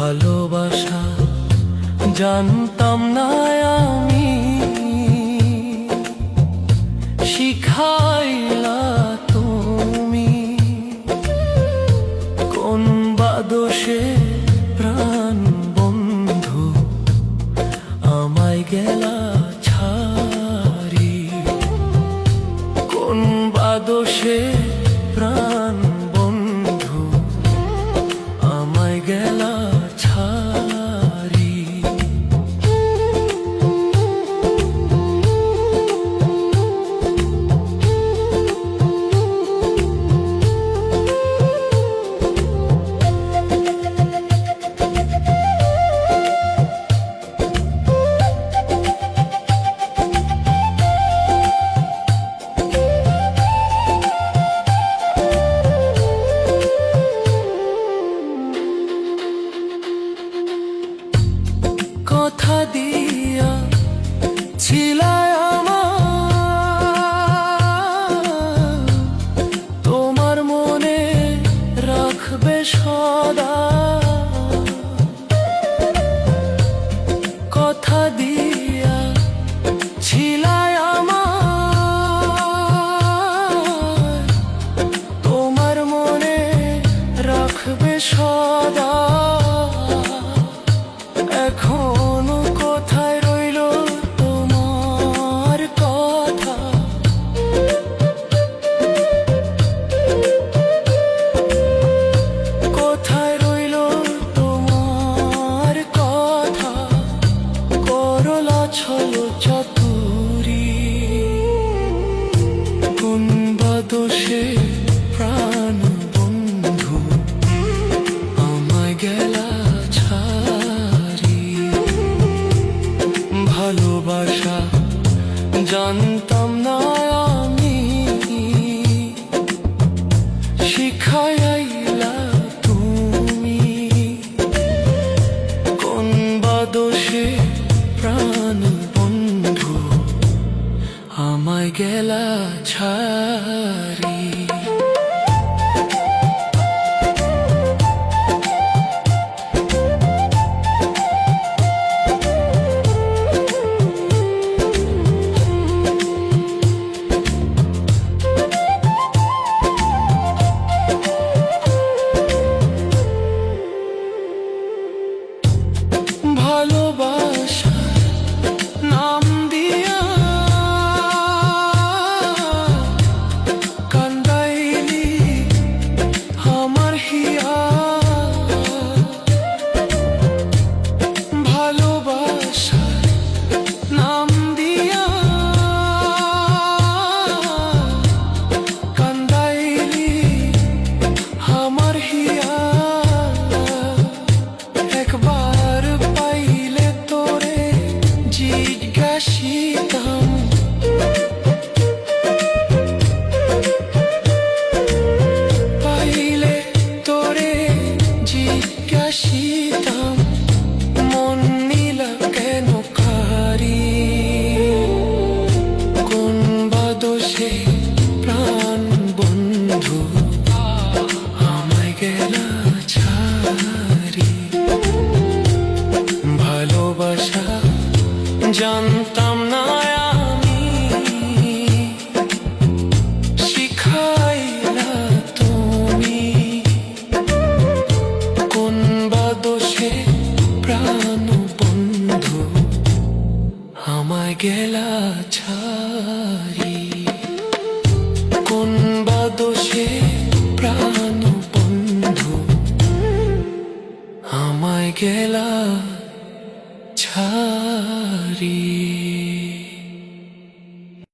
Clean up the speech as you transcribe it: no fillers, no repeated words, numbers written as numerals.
ভালোবাসা জানতাম না আমি, শিখাইলা তুমি। কোন বা দোষে প্রাণ বন্ধু আমায় গেলা ছাড়ি, কোন বা দোষে প্রাণ বন্ধু আমায় গেলা ছাড়ি। কথা দিয়া ছিলায় আমার, তোমার মনে রাখবে সদা। কথা দিয়া ছিলায় আমার, তোমার মনে রাখবে সদা। এখনো কোথায় রইল তোমার কথা, কোথায় রইল তোমার কথা। করলা ছলো চাতুরি, কোন বা দোষে প্রাণ বন্ধু আমায় গেলা ছাড়ি। ভালোবাসা জানতাম না আমি, শিখাইলা তুমি। কোন বা দোষে প্রাণ বন্ধু আমায় গেলা ছাড়ি। ভালোবাসা নাম দিয়া কান্দাইলি আমার হিয়া। ভালোবাসা নাম দিয়া কান্দাইলি আমার হিয়া। একবার পাইলে তোরে জিজ্ঞাসিতাম, পাইলে তোরে জিজ্ঞাসিতাম, মন নিলা কেন কারি। কোন বা দোষে প্রাণ বন্ধু আমায় গেলা ছাড়ি। ভালোবাসা জানতাম না আমি, শিখাইলা তুমি। কোন বা দোষে প্রাণ বন্ধু আমায় গেলা ছাড়ি। কোন বা দোষে প্রাণ বন্ধু আমায় গেলা ছাড়ি।